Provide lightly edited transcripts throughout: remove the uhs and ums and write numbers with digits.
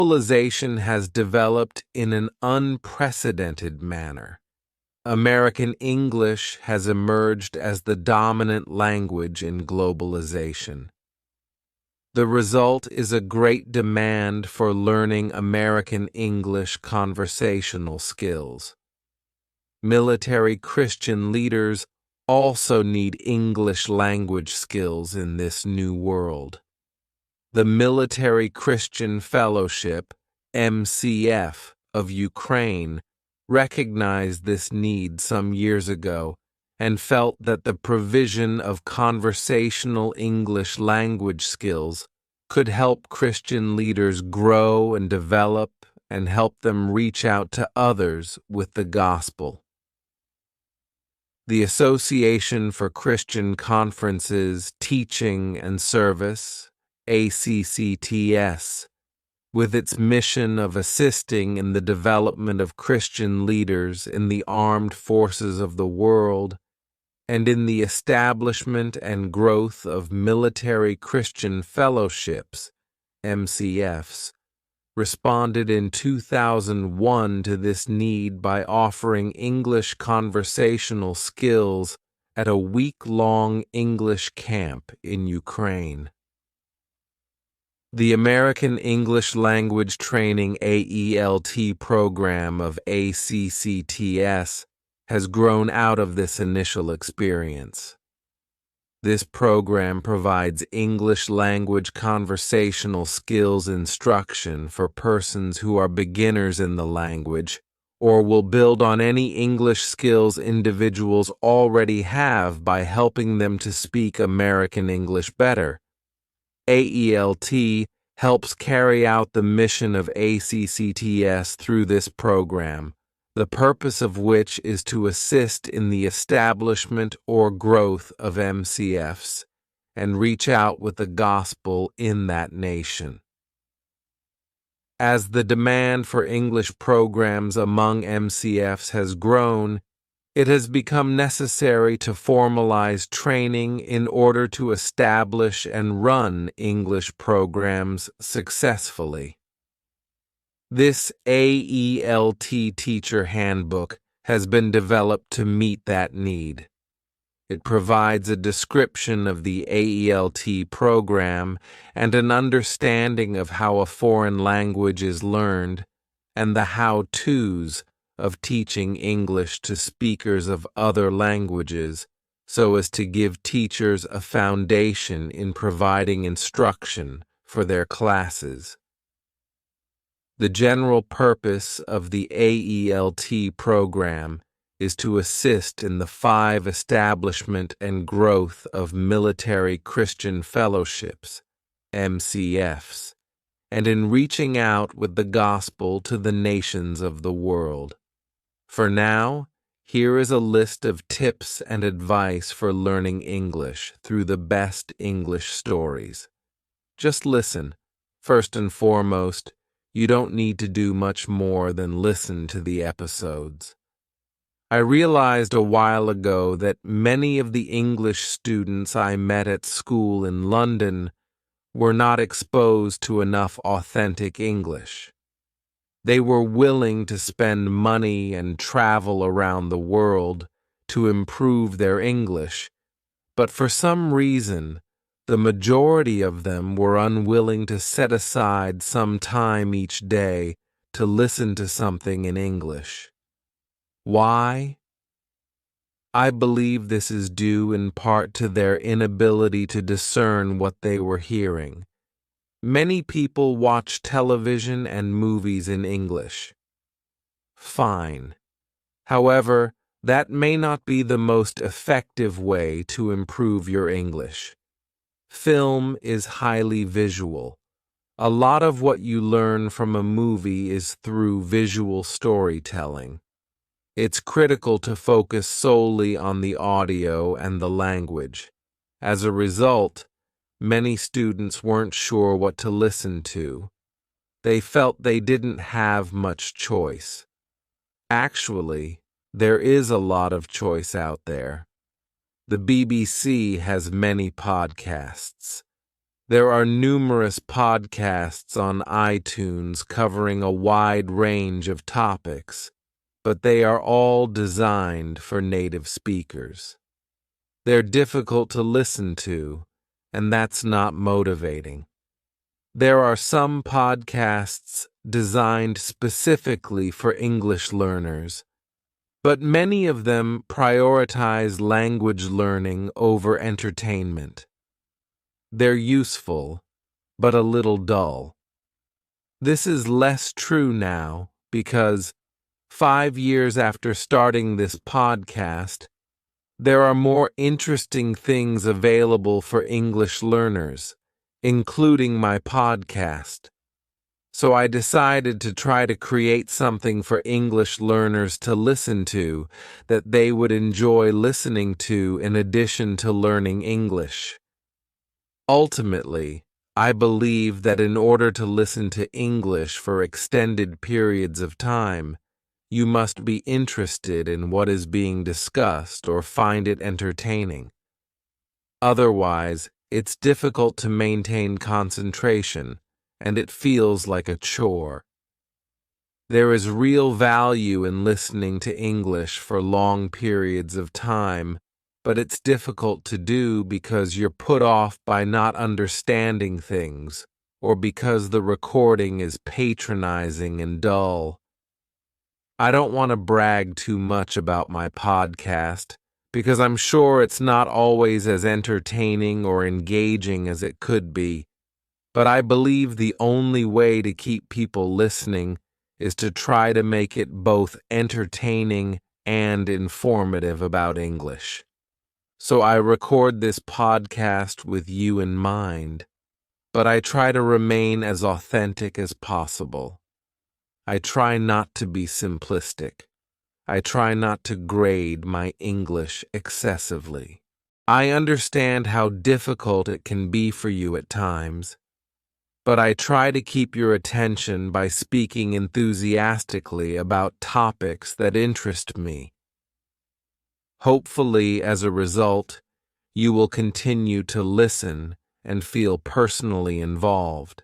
Globalization has developed in an unprecedented manner. American English has emerged as the dominant language in globalization. The result is a great demand for learning American English conversational skills. Military Christian leaders also need English language skills in this new world. The Military Christian Fellowship, MCF, of Ukraine recognized this need some years ago and felt that the provision of conversational English language skills could help Christian leaders grow and develop and help them reach out to others with the gospel. The Association for Christian Conferences, Teaching and Service, ACCTS, with its mission of assisting in the development of Christian leaders in the armed forces of the world and in the establishment and growth of military Christian fellowships, MCFs, responded in 2001 to this need by offering English conversational skills at a week-long English camp in Ukraine. The American English Language Training AELT program of ACCTS has grown out of this initial experience. This program provides English language conversational skills instruction for persons who are beginners in the language or will build on any English skills individuals already have by helping them to speak American English better. AELT helps carry out the mission of ACCTS through this program, the purpose of which is to assist in the establishment or growth of MCFs and reach out with the gospel in that nation. As the demand for English programs among MCFs has grown, it has become necessary to formalize training in order to establish and run English programs successfully. This AELT Teacher Handbook has been developed to meet that need. It provides a description of the AELT program and an understanding of how a foreign language is learned and the how-tos of teaching English to speakers of other languages so as to give teachers a foundation in providing instruction for their classes. The general purpose of the AELT program is to assist in the 5 establishment and growth of military Christian fellowships, MCFs, and in reaching out with the gospel to the nations of the world. For now, here is a list of tips and advice for learning English through the best English stories. Just listen. First and foremost, you don't need to do much more than listen to the episodes. I realized a while ago that many of the English students I met at school in London were not exposed to enough authentic English. They were willing to spend money and travel around the world to improve their English, but for some reason, the majority of them were unwilling to set aside some time each day to listen to something in English. Why? I believe this is due in part to their inability to discern what they were hearing. Many people watch television and movies in English. Fine. However, that may not be the most effective way to improve your English. Film is highly visual. A lot of what you learn from a movie is through visual storytelling. It's critical to focus solely on the audio and the language. As a result, many students weren't sure what to listen to. They felt they didn't have much choice. Actually, there is a lot of choice out there. The BBC has many podcasts. There are numerous podcasts on iTunes covering a wide range of topics, but they are all designed for native speakers. They're difficult to listen to, and that's not motivating. There are some podcasts designed specifically for English learners, but many of them prioritize language learning over entertainment. They're useful, but a little dull. This is less true now because 5 years after starting this podcast, there are more interesting things available for English learners, including my podcast. So I decided to try to create something for English learners to listen to that they would enjoy listening to in addition to learning English. Ultimately, I believe that in order to listen to English for extended periods of time, you must be interested in what is being discussed or find it entertaining. Otherwise, it's difficult to maintain concentration, and it feels like a chore. There is real value in listening to English for long periods of time, but it's difficult to do because you're put off by not understanding things, or because the recording is patronizing and dull. I don't want to brag too much about my podcast, because I'm sure it's not always as entertaining or engaging as it could be, but I believe the only way to keep people listening is to try to make it both entertaining and informative about English. So I record this podcast with you in mind, but I try to remain as authentic as possible. I try not to be simplistic. I try not to grade my English excessively. I understand how difficult it can be for you at times, but I try to keep your attention by speaking enthusiastically about topics that interest me. Hopefully, as a result, you will continue to listen and feel personally involved.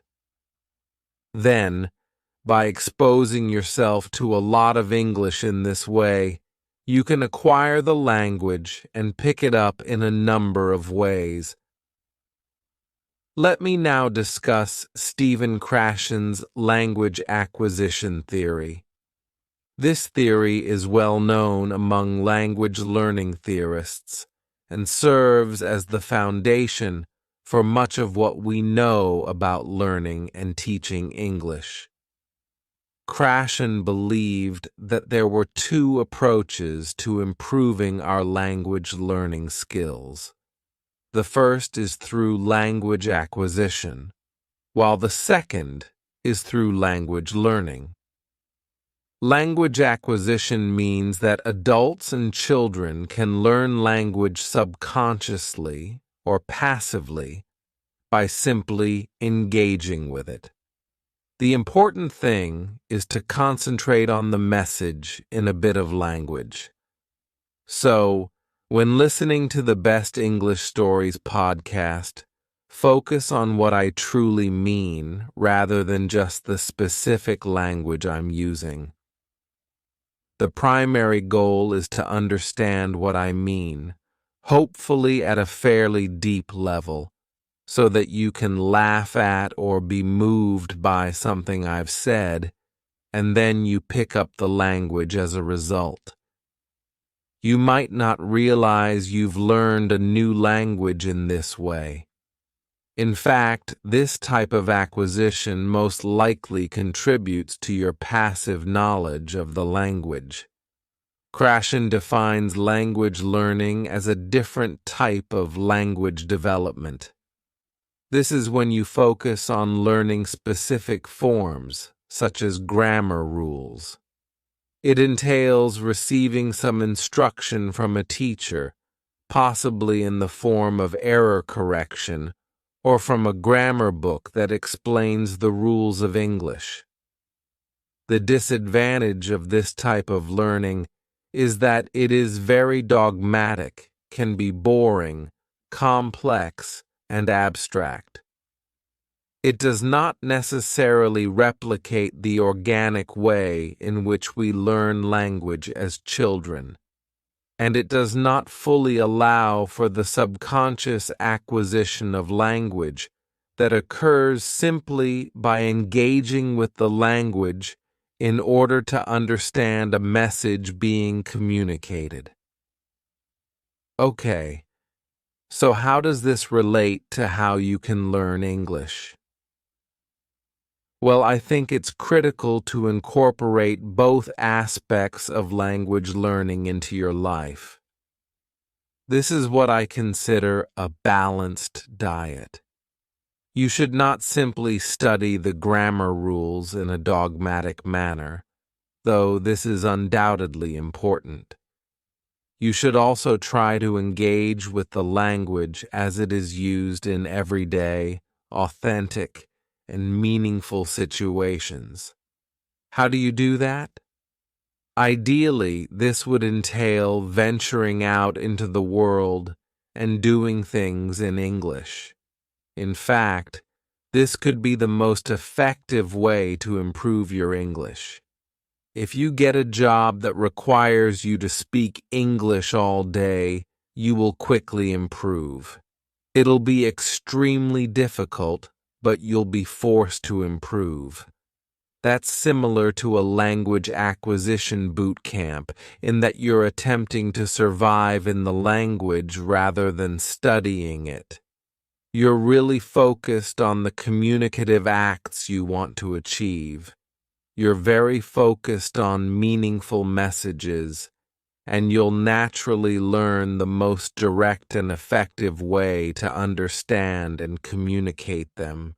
Then, by exposing yourself to a lot of English in this way, you can acquire the language and pick it up in a number of ways. Let me now discuss Stephen Krashen's language acquisition theory. This theory is well known among language learning theorists and serves as the foundation for much of what we know about learning and teaching English. Krashen believed that there were two approaches to improving our language learning skills. The first is through language acquisition, while the second is through language learning. Language acquisition means that adults and children can learn language subconsciously or passively by simply engaging with it. The important thing is to concentrate on the message in a bit of language. So, when listening to the Best English Stories podcast, focus on what I truly mean rather than just the specific language I'm using. The primary goal is to understand what I mean, hopefully at a fairly deep level, so that you can laugh at or be moved by something I've said, and then you pick up the language as a result. You might not realize you've learned a new language in this way. In fact, this type of acquisition most likely contributes to your passive knowledge of the language. Krashen defines language learning as a different type of language development. This is when you focus on learning specific forms, such as grammar rules. It entails receiving some instruction from a teacher, possibly in the form of error correction, or from a grammar book that explains the rules of English. The disadvantage of this type of learning is that it is very dogmatic, can be boring, complex, and abstract. It does not necessarily replicate the organic way in which we learn language as children, and it does not fully allow for the subconscious acquisition of language that occurs simply by engaging with the language in order to understand a message being communicated. Okay, so how does this relate to how you can learn English? Well, I think it's critical to incorporate both aspects of language learning into your life. This is what I consider a balanced diet. You should not simply study the grammar rules in a dogmatic manner, though this is undoubtedly important. You should also try to engage with the language as it is used in everyday, authentic, and meaningful situations. How do you do that? Ideally, this would entail venturing out into the world and doing things in English. In fact, this could be the most effective way to improve your English. If you get a job that requires you to speak English all day, you will quickly improve. It'll be extremely difficult, but you'll be forced to improve. That's similar to a language acquisition boot camp in that you're attempting to survive in the language rather than studying it. You're really focused on the communicative acts you want to achieve. You're very focused on meaningful messages, and you'll naturally learn the most direct and effective way to understand and communicate them.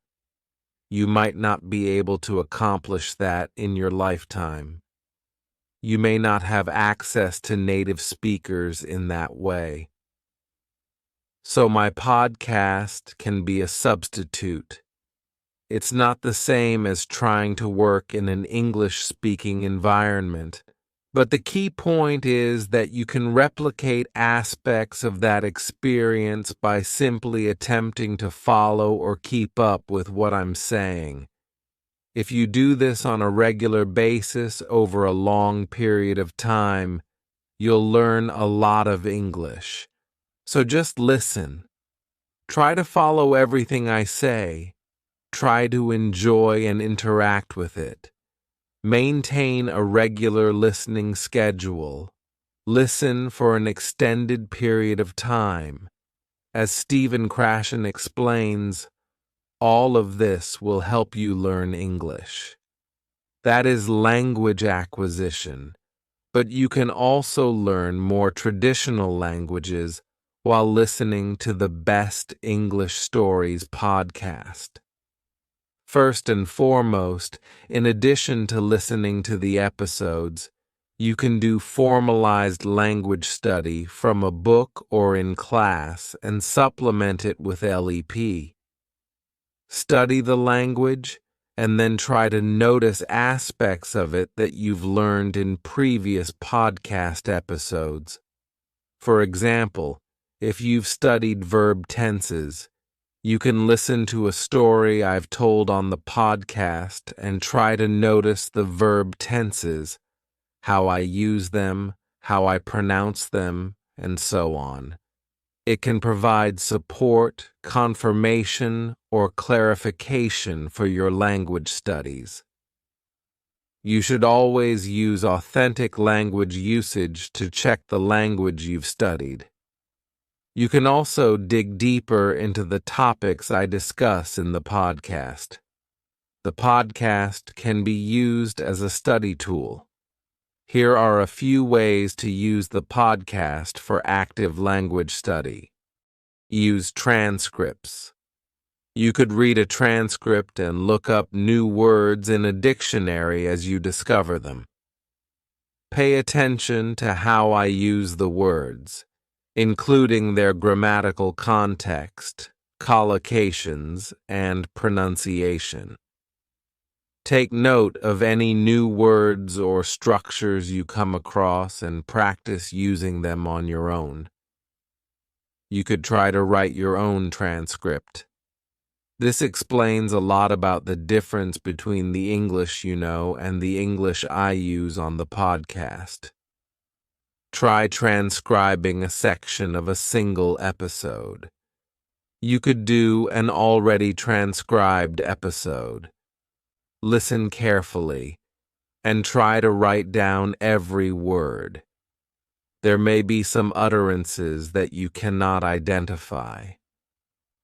You might not be able to accomplish that in your lifetime. You may not have access to native speakers in that way. So my podcast can be a substitute. It's not the same as trying to work in an English-speaking environment. But the key point is that you can replicate aspects of that experience by simply attempting to follow or keep up with what I'm saying. If you do this on a regular basis over a long period of time, you'll learn a lot of English. So just listen. Try to follow everything I say. Try to enjoy and interact with it. Maintain a regular listening schedule. Listen for an extended period of time. As Stephen Krashen explains, all of this will help you learn English. That is language acquisition, but you can also learn more traditional languages while listening to the Best English Stories podcast. First and foremost, in addition to listening to the episodes, you can do formalized language study from a book or in class and supplement it with LEP. Study the language and then try to notice aspects of it that you've learned in previous podcast episodes. For example, if you've studied verb tenses, you can listen to a story I've told on the podcast and try to notice the verb tenses, how I use them, how I pronounce them, and so on. It can provide support, confirmation, or clarification for your language studies. You should always use authentic language usage to check the language you've studied. You can also dig deeper into the topics I discuss in the podcast. The podcast can be used as a study tool. Here are a few ways to use the podcast for active language study. Use transcripts. You could read a transcript and look up new words in a dictionary as you discover them. Pay attention to how I use the words, including their grammatical context, collocations, and pronunciation. Take note of any new words or structures you come across and practice using them on your own. You could try to write your own transcript. This explains a lot about the difference between the English you know and the English I use on the podcast. Try transcribing a section of a single episode. You could do an already transcribed episode. Listen carefully and try to write down every word. There may be some utterances that you cannot identify.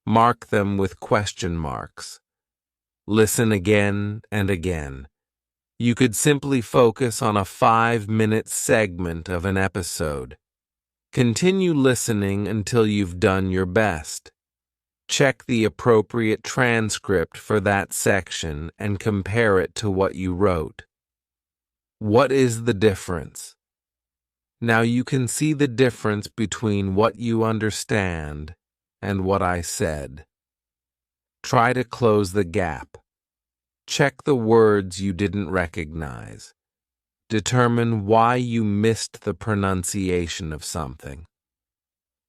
Mark them with question marks. Listen again and again. You could simply focus on a 5-minute segment of an episode. Continue listening until you've done your best. Check the appropriate transcript for that section and compare it to what you wrote. What is the difference? Now you can see the difference between what you understand and what I said. Try to close the gap. Check the words you didn't recognize. Determine why you missed the pronunciation of something.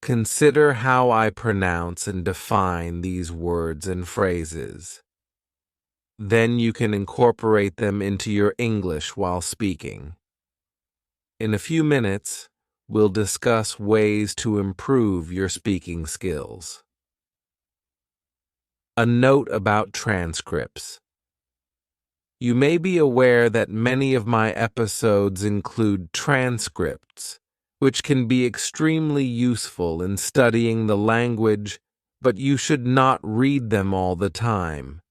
Consider how I pronounce and define these words and phrases. Then you can incorporate them into your English while speaking. In a few minutes, we'll discuss ways to improve your speaking skills. A note about transcripts. You may be aware that many of my episodes include transcripts, which can be extremely useful in studying the language, but you should not read them all the time.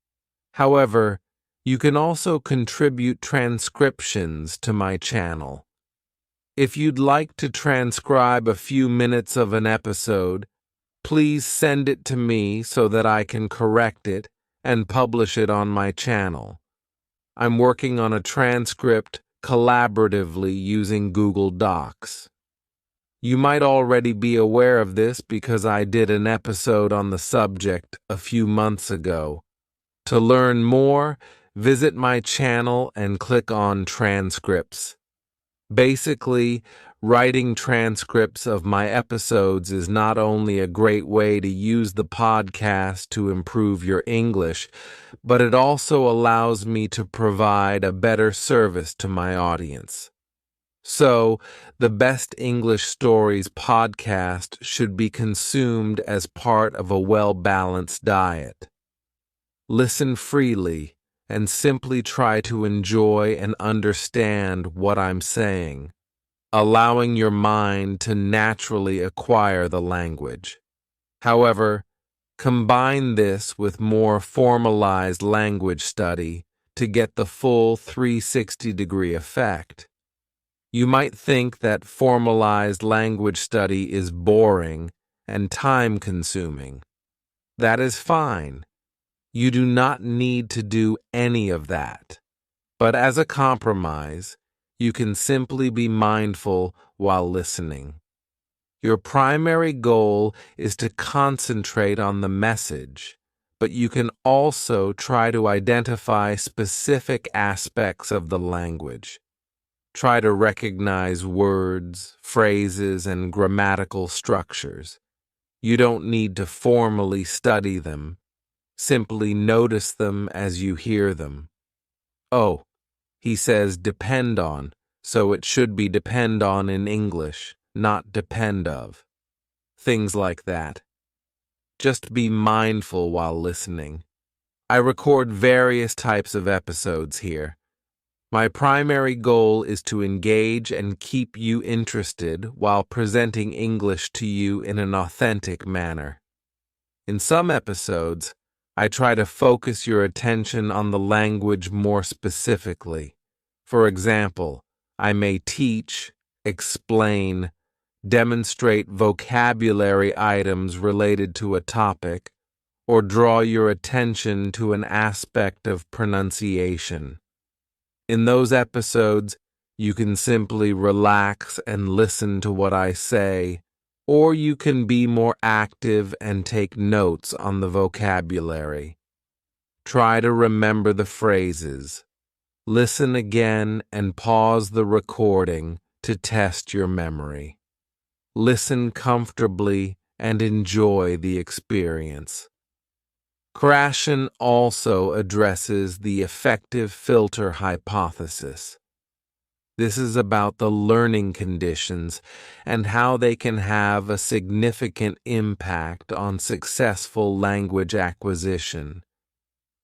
However, you can also contribute transcriptions to my channel. If you'd like to transcribe a few minutes of an episode, please send it to me so that I can correct it and publish it on my channel. I'm working on a transcript collaboratively using Google Docs. You might already be aware of this because I did an episode on the subject a few months ago. To learn more, visit my channel and click on Transcripts. Basically, writing transcripts of my episodes is not only a great way to use the podcast to improve your English, but it also allows me to provide a better service to my audience. So, the Best English Stories podcast should be consumed as part of a well-balanced diet. Listen freely and simply try to enjoy and understand what I'm saying, allowing your mind to naturally acquire the language. However, combine this with more formalized language study to get the full 360-degree effect. You might think that formalized language study is boring and time-consuming. That is fine. You do not need to do any of that. But as a compromise, you can simply be mindful while listening. Your primary goal is to concentrate on the message, but you can also try to identify specific aspects of the language. Try to recognize words, phrases, and grammatical structures. You don't need to formally study them. Simply notice them as you hear them. Oh, he says depend on, so it should be depend on in English, not depend of. Things like that. Just be mindful while listening. I record various types of episodes here. My primary goal is to engage and keep you interested while presenting English to you in an authentic manner. In some episodes, I try to focus your attention on the language more specifically. For example, I may teach, explain, demonstrate vocabulary items related to a topic, or draw your attention to an aspect of pronunciation. In those episodes, you can simply relax and listen to what I say, or you can be more active and take notes on the vocabulary. Try to remember the phrases. Listen again and pause the recording to test your memory. Listen comfortably and enjoy the experience. Krashen also addresses the effective filter hypothesis. This is about the learning conditions and how they can have a significant impact on successful language acquisition.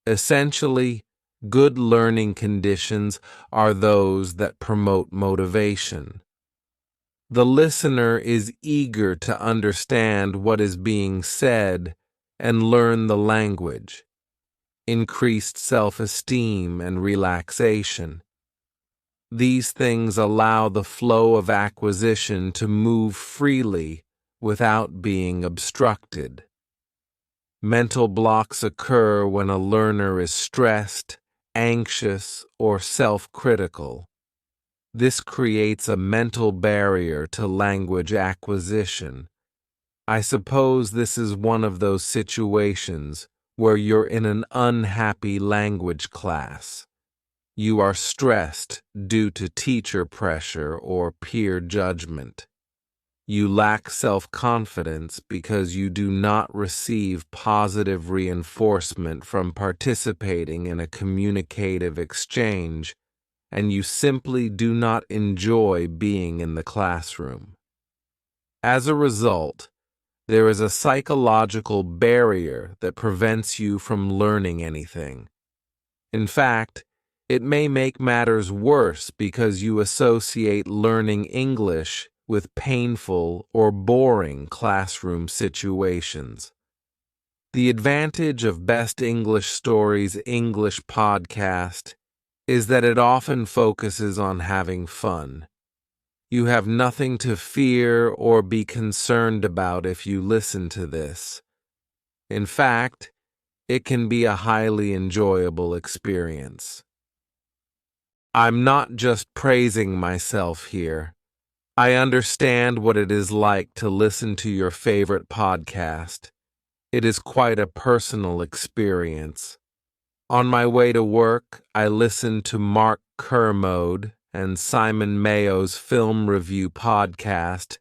Essentially, good learning conditions are those that promote motivation. The listener is eager to understand what is being said and learn the language. Increased self-esteem and relaxation. These things allow the flow of acquisition to move freely without being obstructed. Mental blocks occur when a learner is stressed, anxious, or self-critical. This creates a mental barrier to language acquisition. I suppose this is one of those situations where you're in an unhappy language class. You are stressed due to teacher pressure or peer judgment. You lack self-confidence because you do not receive positive reinforcement from participating in a communicative exchange, and you simply do not enjoy being in the classroom. As a result, there is a psychological barrier that prevents you from learning anything. In fact, it may make matters worse because you associate learning English with painful or boring classroom situations. The advantage of Best English Stories English podcast is that it often focuses on having fun. You have nothing to fear or be concerned about if you listen to this. In fact, it can be a highly enjoyable experience. I'm not just praising myself here. I understand what it is like to listen to your favorite podcast. It is quite a personal experience. On my way to work, I listen to Mark Kermode and Simon Mayo's film review podcast,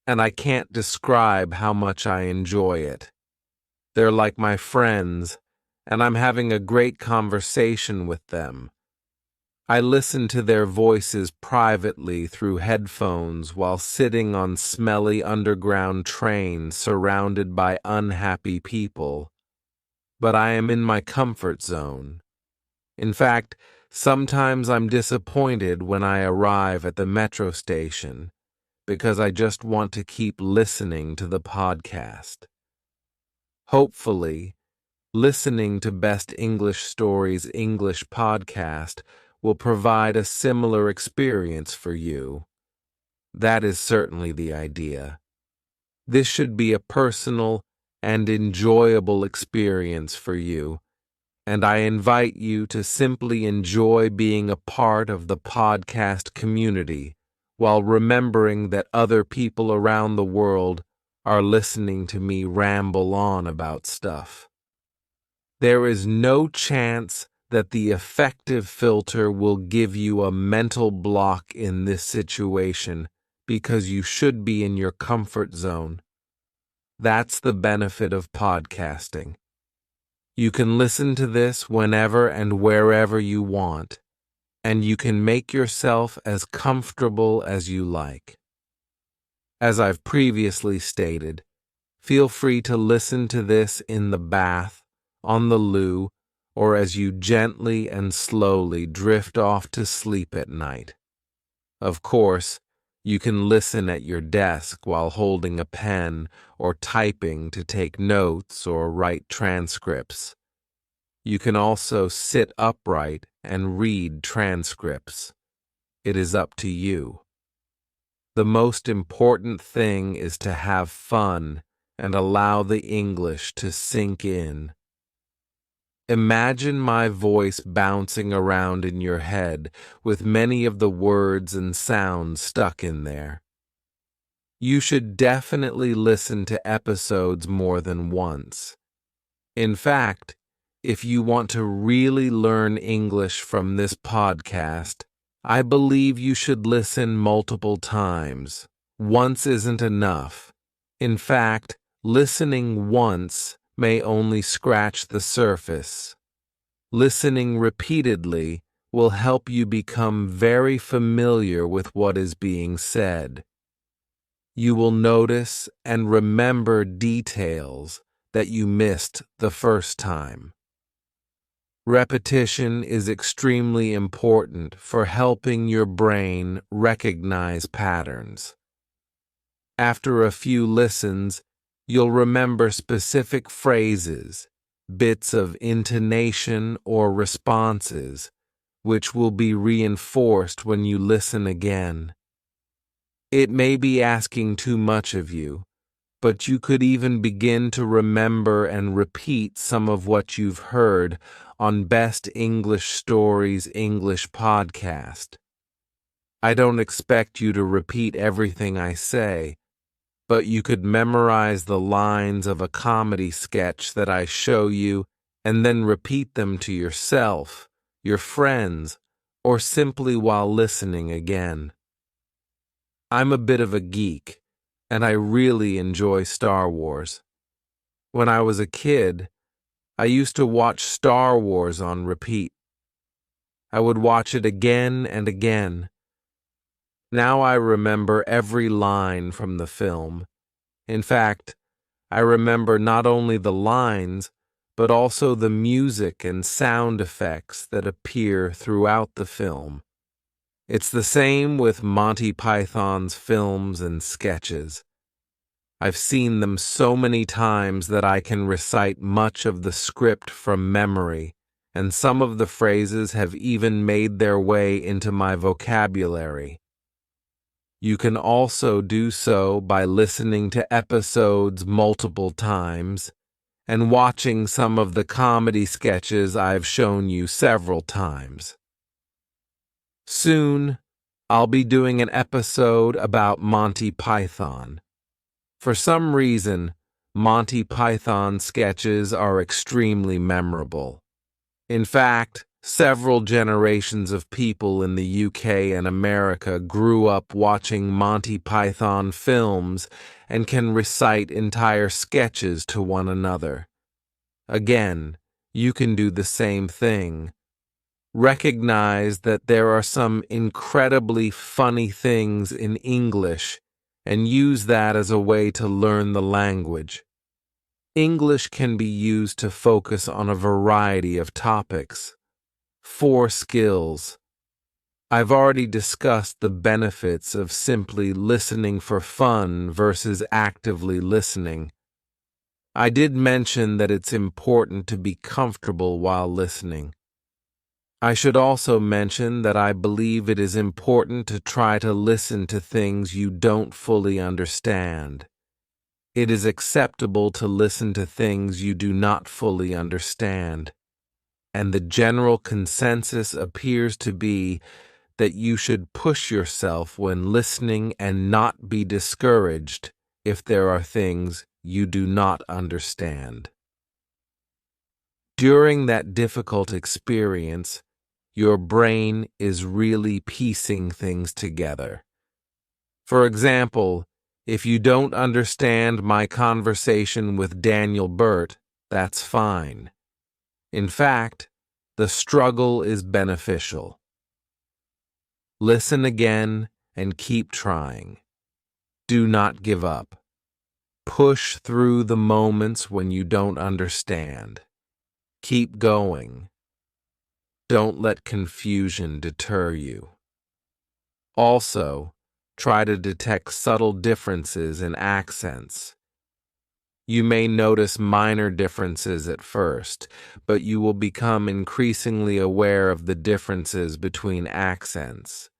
and I can't describe how much I enjoy it. They're like my friends, and I'm having a great conversation with them. I listen to their voices privately through headphones while sitting on smelly underground trains surrounded by unhappy people. But I am in my comfort zone. In fact, sometimes I'm disappointed when I arrive at the metro station because I just want to keep listening to the podcast. Hopefully, listening to Best English Stories English podcast will provide a similar experience for you. That is certainly the idea. This should be a personal and enjoyable experience for you, and I invite you to simply enjoy being a part of the podcast community while remembering that other people around the world are listening to me ramble on about stuff. There is no chance that the effective filter will give you a mental block in this situation because you should be in your comfort zone. That's the benefit of podcasting. You can listen to this whenever and wherever you want, and you can make yourself as comfortable as you like. As I've previously stated, feel free to listen to this in the bath, on the loo, or as you gently and slowly drift off to sleep at night. Of course, you can listen at your desk while holding a pen or typing to take notes or write transcripts. You can also sit upright and read transcripts. It is up to you. The most important thing is to have fun and allow the English to sink in. Imagine my voice bouncing around in your head with many of the words and sounds stuck in there. You should definitely listen to episodes more than once. In fact, if you want to really learn English from this podcast, I believe you should listen multiple times. Once isn't enough. In fact, listening once may only scratch the surface. Listening repeatedly will help you become very familiar with what is being said. You will notice and remember details that you missed the first time. Repetition is extremely important for helping your brain recognize patterns. After a few listens, you'll remember specific phrases, bits of intonation or responses, which will be reinforced when you listen again. It may be asking too much of you, but you could even begin to remember and repeat some of what you've heard on Best English Stories English podcast. I don't expect you to repeat everything I say, but you could memorize the lines of a comedy sketch that I show you and then repeat them to yourself, your friends, or simply while listening again. I'm a bit of a geek, and I really enjoy Star Wars. When I was a kid, I used to watch Star Wars on repeat. I would watch it again and again. Now I remember every line from the film. In fact, I remember not only the lines, but also the music and sound effects that appear throughout the film. It's the same with Monty Python's films and sketches. I've seen them so many times that I can recite much of the script from memory, and some of the phrases have even made their way into my vocabulary. You can also do so by listening to episodes multiple times and watching some of the comedy sketches I've shown you several times. Soon, I'll be doing an episode about Monty Python. For some reason, Monty Python sketches are extremely memorable. In fact, several generations of people in the UK and America grew up watching Monty Python films and can recite entire sketches to one another. Again, you can do the same thing. Recognize that there are some incredibly funny things in English and use that as a way to learn the language. English can be used to focus on a variety of topics. 4 skills. I've already discussed the benefits of simply listening for fun versus actively listening. I did mention that it's important to be comfortable while listening. I should also mention that I believe it is important to try to listen to things you don't fully understand. It is acceptable to listen to things you do not fully understand, and the general consensus appears to be that you should push yourself when listening and not be discouraged if there are things you do not understand. During that difficult experience, your brain is really piecing things together. For example, if you don't understand my conversation with Daniel Burt, that's fine. In fact, the struggle is beneficial. Listen again and keep trying. Do not give up. Push through the moments when you don't understand. Keep going. Don't let confusion deter you. Also, try to detect subtle differences in accents. You may notice minor differences at first, but you will become increasingly aware of the differences between accents.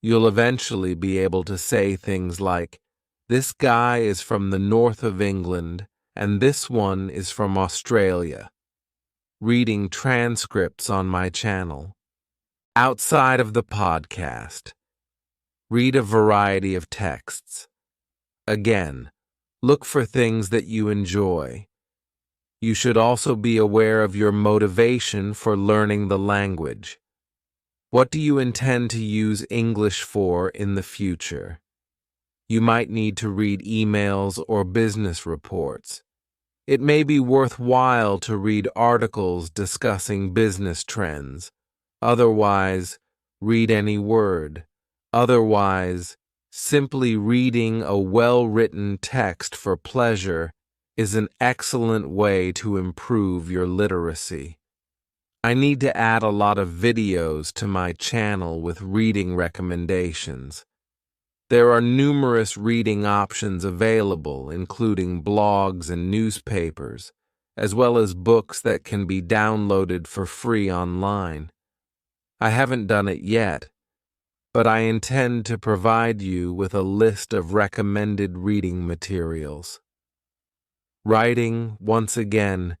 You'll eventually be able to say things like, "This guy is from the north of England, and this one is from Australia." Reading transcripts on my channel. Outside of the podcast, read a variety of texts. Again, look for things that you enjoy. You should also be aware of your motivation for learning the language. What do you intend to use English for in the future? You might need to read emails or business reports. It may be worthwhile to read articles discussing business trends. Otherwise, read any word. Otherwise, simply reading a well-written text for pleasure is an excellent way to improve your literacy. I need to add a lot of videos to my channel with reading recommendations. There are numerous reading options available, including blogs and newspapers, as well as books that can be downloaded for free online. I haven't done it yet, but I intend to provide you with a list of recommended reading materials. Writing, once again,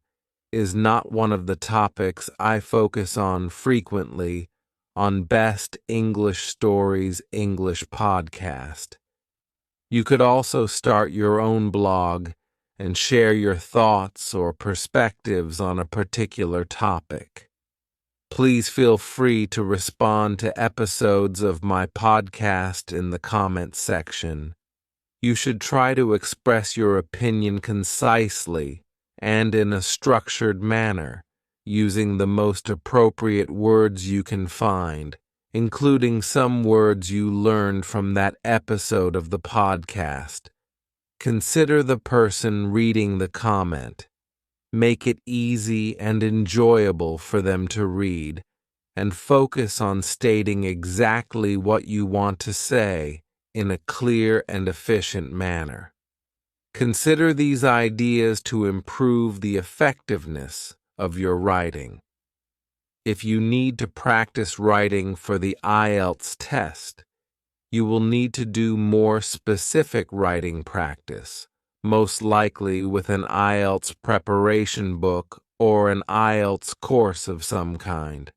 is not one of the topics I focus on frequently on Best English Stories English podcast. You could also start your own blog and share your thoughts or perspectives on a particular topic. Please feel free to respond to episodes of my podcast in the comments section. You should try to express your opinion concisely and in a structured manner, using the most appropriate words you can find, including some words you learned from that episode of the podcast. Consider the person reading the comment. Make it easy and enjoyable for them to read, and focus on stating exactly what you want to say in a clear and efficient manner. Consider these ideas to improve the effectiveness of your writing. If you need to practice writing for the IELTS test, you will need to do more specific writing practice, most likely with an IELTS preparation book or an IELTS course of some kind.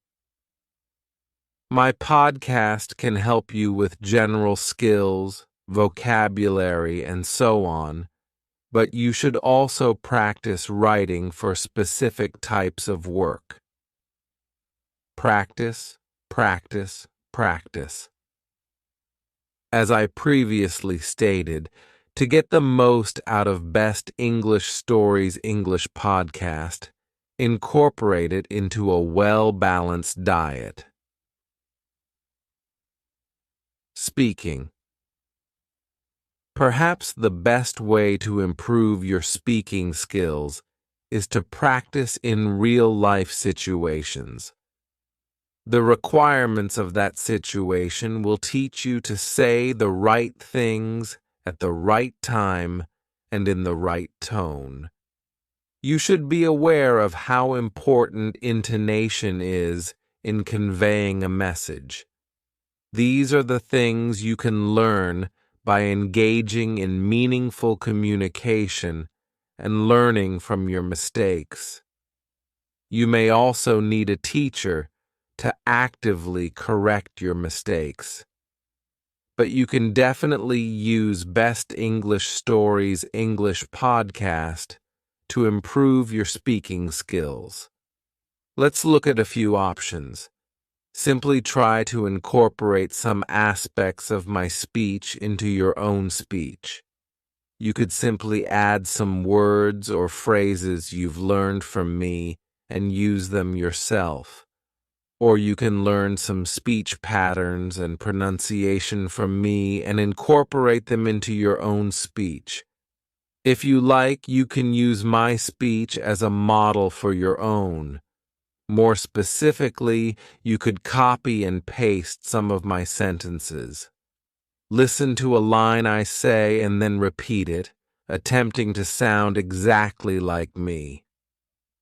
My podcast can help you with general skills, vocabulary, and so on, but you should also practice writing for specific types of work. Practice, practice, practice. As I previously stated, to get the most out of Best English Stories English podcast, incorporate it into a well-balanced diet. Speaking. Perhaps the best way to improve your speaking skills is to practice in real-life situations. The requirements of that situation will teach you to say the right things at the right time and in the right tone. You should be aware of how important intonation is in conveying a message. These are the things you can learn by engaging in meaningful communication and learning from your mistakes. You may also need a teacher to actively correct your mistakes. But you can definitely use Best English Stories English podcast to improve your speaking skills. Let's look at a few options. Simply try to incorporate some aspects of my speech into your own speech. You could simply add some words or phrases you've learned from me and use them yourself. Or you can learn some speech patterns and pronunciation from me and incorporate them into your own speech. If you like, you can use my speech as a model for your own. More specifically, you could copy and paste some of my sentences. Listen to a line I say and then repeat it, attempting to sound exactly like me.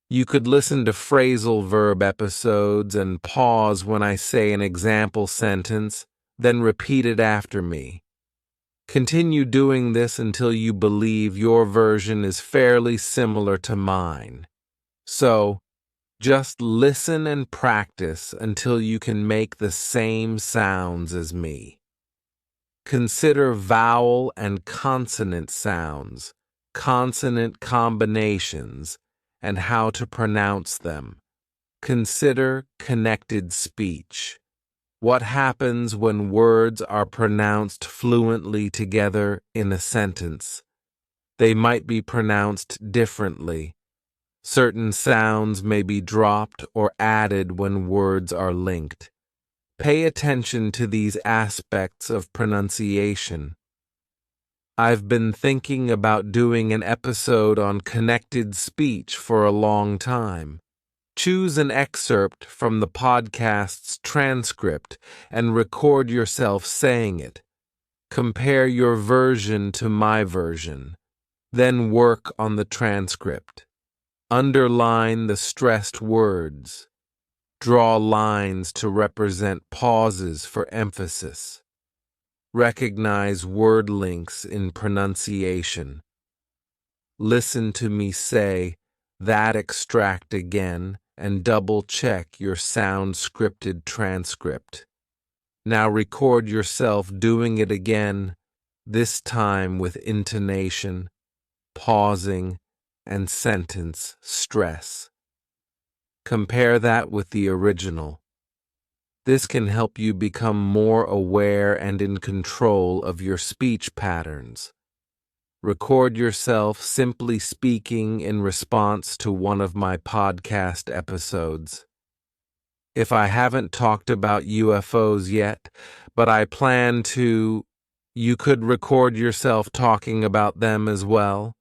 You could listen to phrasal verb episodes and pause when I say an example sentence, then repeat it after me. Continue doing this until you believe your version is fairly similar to mine. So, just listen and practice until you can make the same sounds as me. Consider vowel and consonant sounds, consonant combinations, and how to pronounce them. Consider connected speech. What happens when words are pronounced fluently together in a sentence? They might be pronounced differently. Certain sounds may be dropped or added when words are linked. Pay attention to these aspects of pronunciation. I've been thinking about doing an episode on connected speech for a long time. Choose an excerpt from the podcast's transcript and record yourself saying it. Compare your version to my version. Then work on the transcript. Underline the stressed words. Draw lines to represent pauses for emphasis. Recognize word links in pronunciation. Listen to me say that extract again and double-check your sound-scripted transcript. Now record yourself doing it again, this time with intonation, pausing, and sentence stress. Compare that with the original. This can help you become more aware and in control of your speech patterns. Record yourself simply speaking in response to one of my podcast episodes. If I haven't talked about UFOs yet, but I plan to, you could record yourself talking about them as well.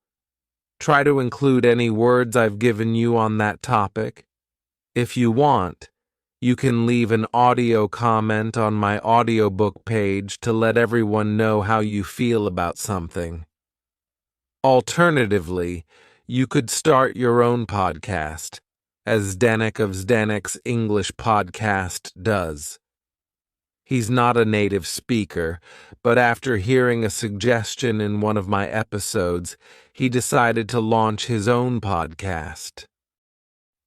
Try to include any words I've given you on that topic. If you want, you can leave an audio comment on my audiobook page to let everyone know how you feel about something. Alternatively, you could start your own podcast, as Zdenek of Zdenek's English podcast does. He's not a native speaker, but after hearing a suggestion in one of my episodes, he decided to launch his own podcast.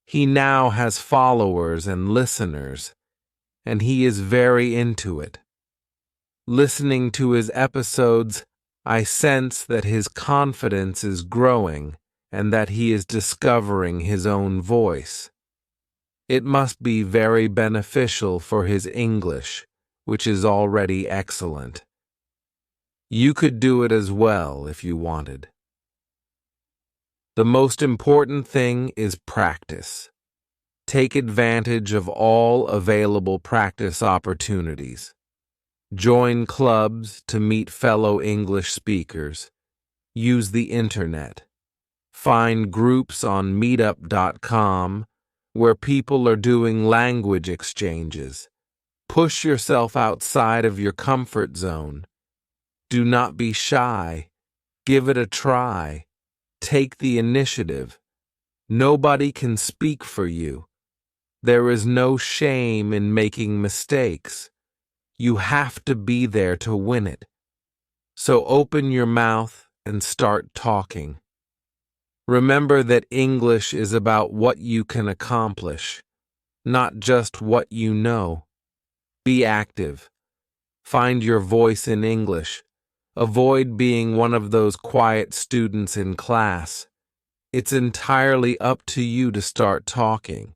He now has followers and listeners, and he is very into it. Listening to his episodes, I sense that his confidence is growing and that he is discovering his own voice. It must be very beneficial for his English, which is already excellent. You could do it as well if you wanted. The most important thing is practice. Take advantage of all available practice opportunities. Join clubs to meet fellow English speakers. Use the internet. Find groups on meetup.com where people are doing language exchanges. Push yourself outside of your comfort zone. Do not be shy. Give it a try. Take the initiative. Nobody can speak for you. There is no shame in making mistakes. You have to be there to win it. So open your mouth and start talking. Remember that English is about what you can accomplish, not just what you know. Be active. Find your voice in English. Avoid being one of those quiet students in class. It's entirely up to you to start talking.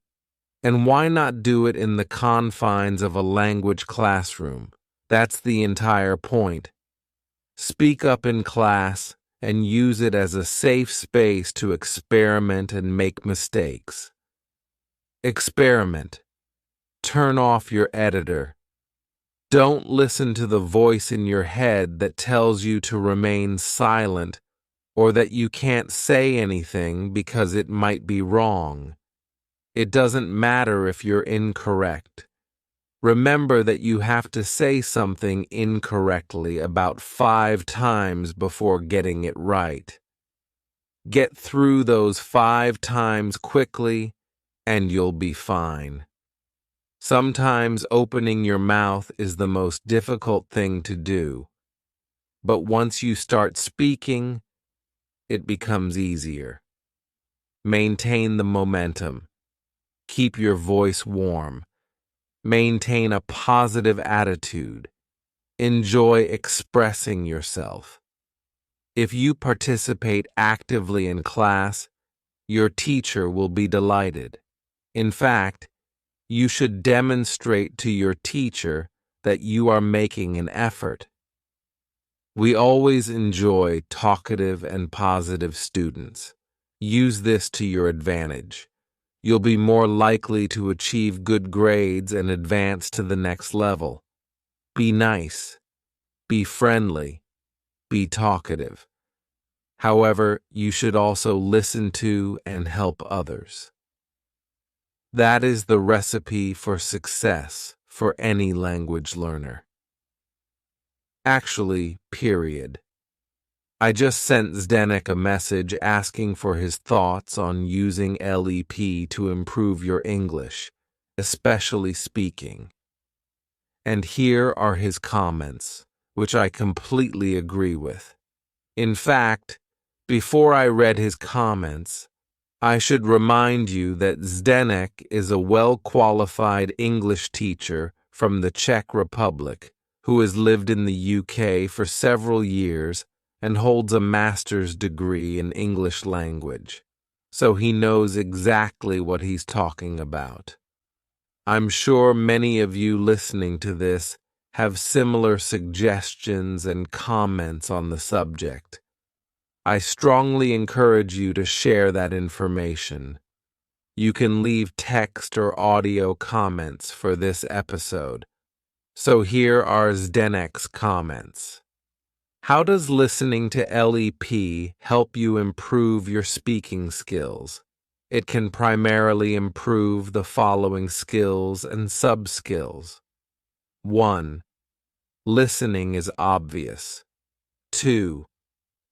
And why not do it in the confines of a language classroom? That's the entire point. Speak up in class and use it as a safe space to experiment and make mistakes. Experiment. Turn off your editor. Don't listen to the voice in your head that tells you to remain silent or that you can't say anything because it might be wrong. It doesn't matter if you're incorrect. Remember that you have to say something incorrectly about 5 times before getting it right. Get through those 5 times quickly, and you'll be fine. Sometimes opening your mouth is the most difficult thing to do, but once you start speaking, it becomes easier. Maintain the momentum. Keep your voice warm. Maintain a positive attitude. Enjoy expressing yourself. If you participate actively in class, your teacher will be delighted. In fact, you should demonstrate to your teacher that you are making an effort. We always enjoy talkative and positive students. Use this to your advantage. You'll be more likely to achieve good grades and advance to the next level. Be nice. Be friendly. Be talkative. However, you should also listen to and help others. That is the recipe for success for any language learner. Actually, period. I just sent Zdenek a message asking for his thoughts on using LEP to improve your English, especially speaking. And here are his comments, which I completely agree with. In fact, before I read his comments, I should remind you that Zdenek is a well-qualified English teacher from the Czech Republic who has lived in the UK for several years and holds a master's degree in English language, so he knows exactly what he's talking about. I'm sure many of you listening to this have similar suggestions and comments on the subject. I strongly encourage you to share that information. You can leave text or audio comments for this episode. So here are Zdenek's comments. How does listening to LEP help you improve your speaking skills? It can primarily improve the following skills and sub-skills. 1. Listening is obvious. 2.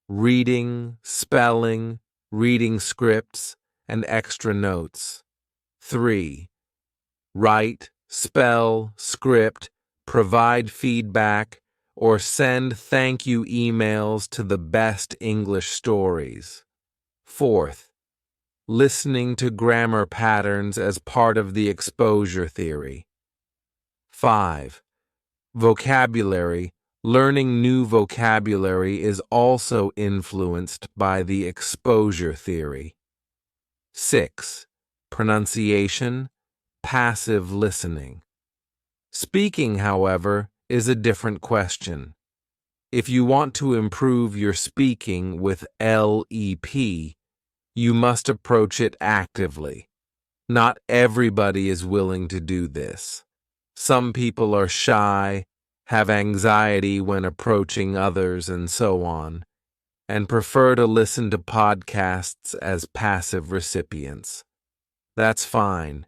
Reading, spelling, reading scripts, and extra notes. 3. Write, spell, script, provide feedback, or send thank you emails to the best English stories. 4th, listening to grammar patterns as part of the exposure theory. 5. Vocabulary. Learning new vocabulary is also influenced by the exposure theory. 6. Pronunciation. Passive listening. Speaking, however, is a different question. If you want to improve your speaking with LEP, you must approach it actively. Not everybody is willing to do this. Some people are shy, have anxiety when approaching others, and so on, and prefer to listen to podcasts as passive recipients. That's fine.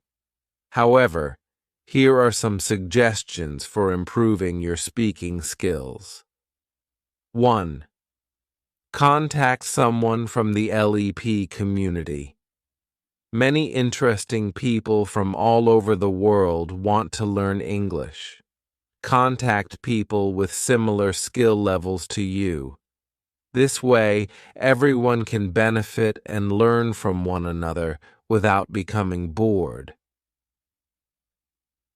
However, here are some suggestions for improving your speaking skills. 1. Contact someone from the LEP community. Many interesting people from all over the world want to learn English. Contact people with similar skill levels to you. This way, everyone can benefit and learn from one another without becoming bored.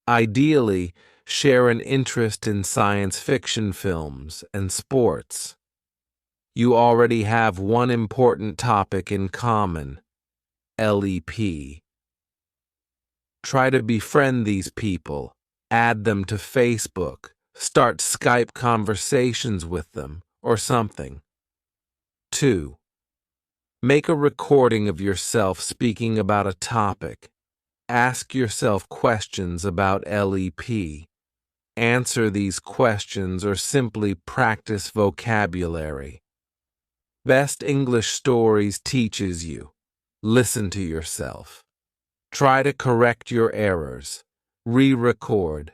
Ideally, share an interest in science fiction films and sports. You already have one important topic in common, LEP. Try to befriend these people, add them to Facebook, start Skype conversations with them, or something. 2. Make a recording of yourself speaking about a topic. Ask yourself questions about LEP. Answer these questions or simply practice vocabulary. Best English Stories teaches you. Listen to yourself. Try to correct your errors. Re-record.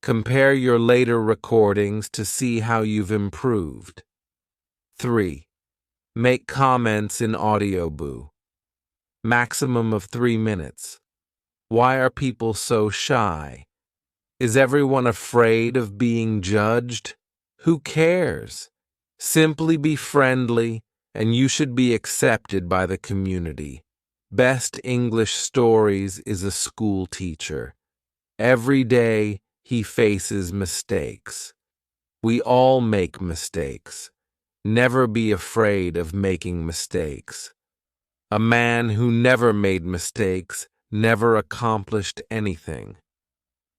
Compare your later recordings to see how you've improved. 3. Make comments in AudioBoo. Maximum of 3 minutes. Why are people so shy? Is everyone afraid of being judged? Who cares? Simply be friendly, and you should be accepted by the community. Best English Stories is a school teacher. Every day, he faces mistakes. We all make mistakes. Never be afraid of making mistakes. A man who never made mistakes never accomplished anything.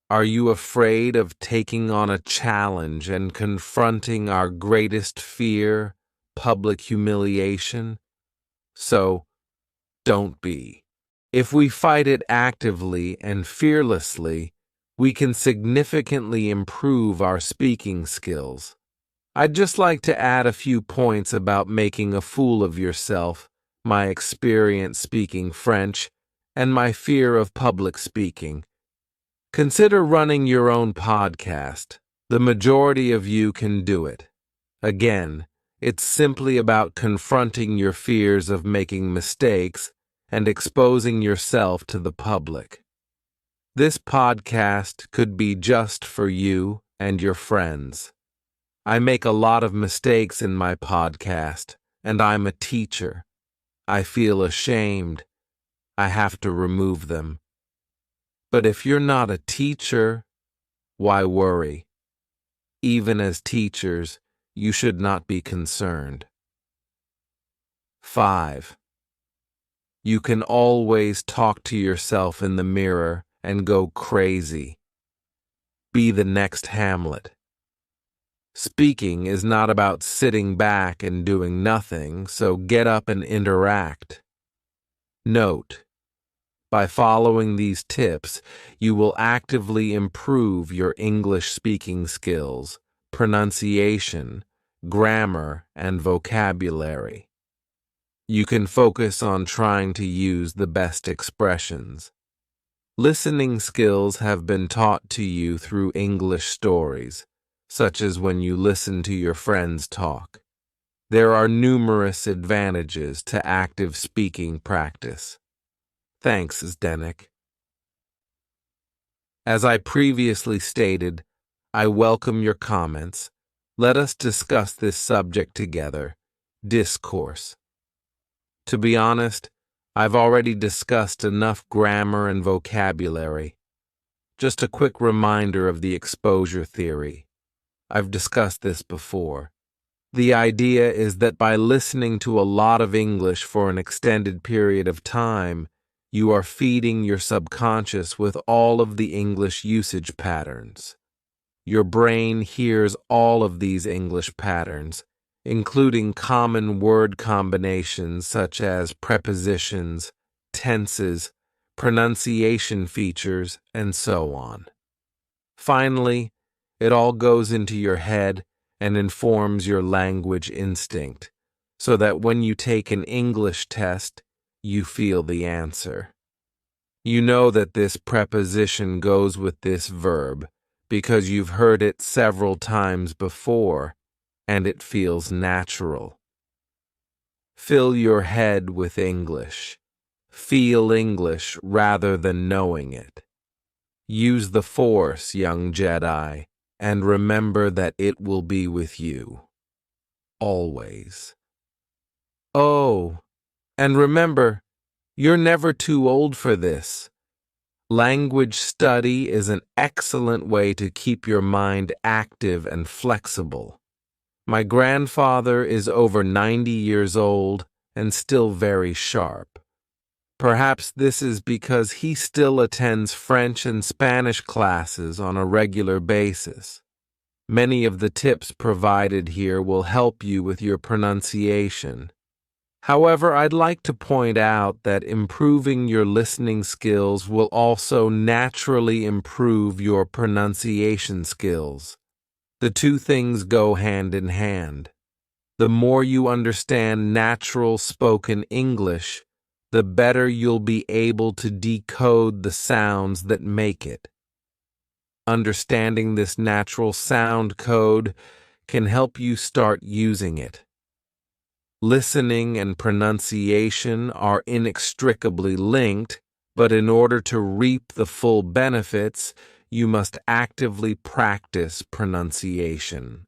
Are you afraid of taking on a challenge and confronting our greatest fear, public humiliation? So, don't be. If we fight it actively and fearlessly, we can significantly improve our speaking skills. I'd just like to add a few points about making a fool of yourself, my experience speaking French, and my fear of public speaking. Consider running your own podcast. The majority of you can do it. Again, it's simply about confronting your fears of making mistakes and exposing yourself to the public. This podcast could be just for you and your friends. I make a lot of mistakes in my podcast, and I'm a teacher. I feel ashamed. I have to remove them. But if you're not a teacher, why worry? Even as teachers, you should not be concerned. 5. You can always talk to yourself in the mirror and go crazy. Be the next Hamlet. Speaking is not about sitting back and doing nothing, so get up and interact. Note: by following these tips, you will actively improve your English speaking skills, pronunciation, grammar, and vocabulary. You can focus on trying to use the best expressions. Listening skills have been taught to you through English stories, such as when you listen to your friends talk. There are numerous advantages to active speaking practice. Thanks, Zdenek. As I previously stated, I welcome your comments. Let us discuss this subject together. Discourse. To be honest, I've already discussed enough grammar and vocabulary. Just a quick reminder of the exposure theory. I've discussed this before. The idea is that by listening to a lot of English for an extended period of time, you are feeding your subconscious with all of the English usage patterns. Your brain hears all of these English patterns, including common word combinations such as prepositions, tenses, pronunciation features, and so on. Finally, it all goes into your head and informs your language instinct, so that when you take an English test, you feel the answer. You know that this preposition goes with this verb because you've heard it several times before, and it feels natural. Fill your head with English. Feel English rather than knowing it. Use the Force, young Jedi, and remember that it will be with you. Always. Oh, and remember, you're never too old for this. Language study is an excellent way to keep your mind active and flexible. My grandfather is over 90 years old and still very sharp. Perhaps this is because he still attends French and Spanish classes on a regular basis. Many of the tips provided here will help you with your pronunciation. However, I'd like to point out that improving your listening skills will also naturally improve your pronunciation skills. The two things go hand in hand. The more you understand natural spoken English, the better you'll be able to decode the sounds that make it. Understanding this natural sound code can help you start using it. Listening and pronunciation are inextricably linked, but in order to reap the full benefits, you must actively practice pronunciation.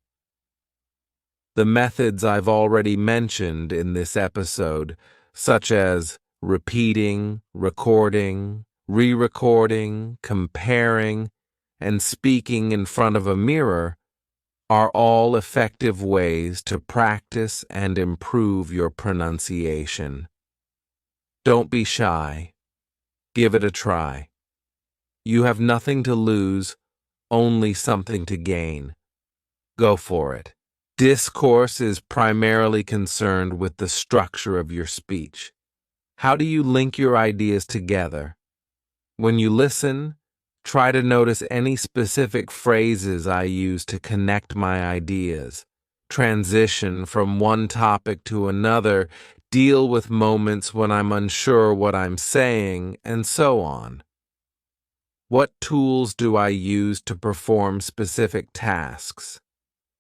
The methods I've already mentioned in this episode, such as repeating, recording, re-recording, comparing, and speaking in front of a mirror, are all effective ways to practice and improve your pronunciation. Don't be shy. Give it a try. You have nothing to lose, only something to gain. Go for it. Discourse is primarily concerned with the structure of your speech. How do you link your ideas together? When you listen, try to notice any specific phrases I use to connect my ideas, transition from one topic to another, deal with moments when I'm unsure what I'm saying, and so on. What tools do I use to perform specific tasks?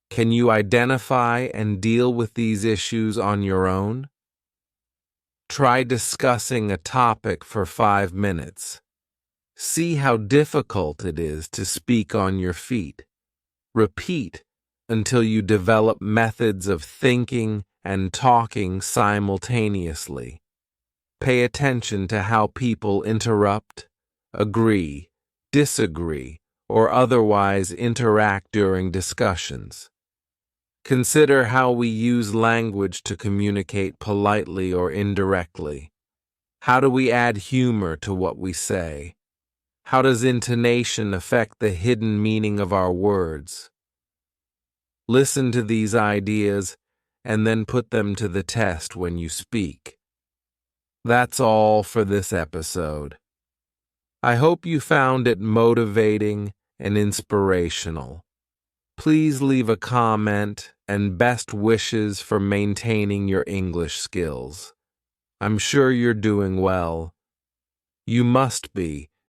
Can you identify and deal with these issues on your own? Try discussing a topic for 5 minutes. See how difficult it is to speak on your feet. Repeat until you develop methods of thinking and talking simultaneously. Pay attention to how people interrupt, agree, disagree, or otherwise interact during discussions. Consider how we use language to communicate politely or indirectly. How do we add humor to what we say? How does intonation affect the hidden meaning of our words? Listen to these ideas and then put them to the test when you speak. That's all for this episode. I hope you found it motivating and inspirational. Please leave a comment and best wishes for maintaining your English skills. I'm sure you're doing well. You must be,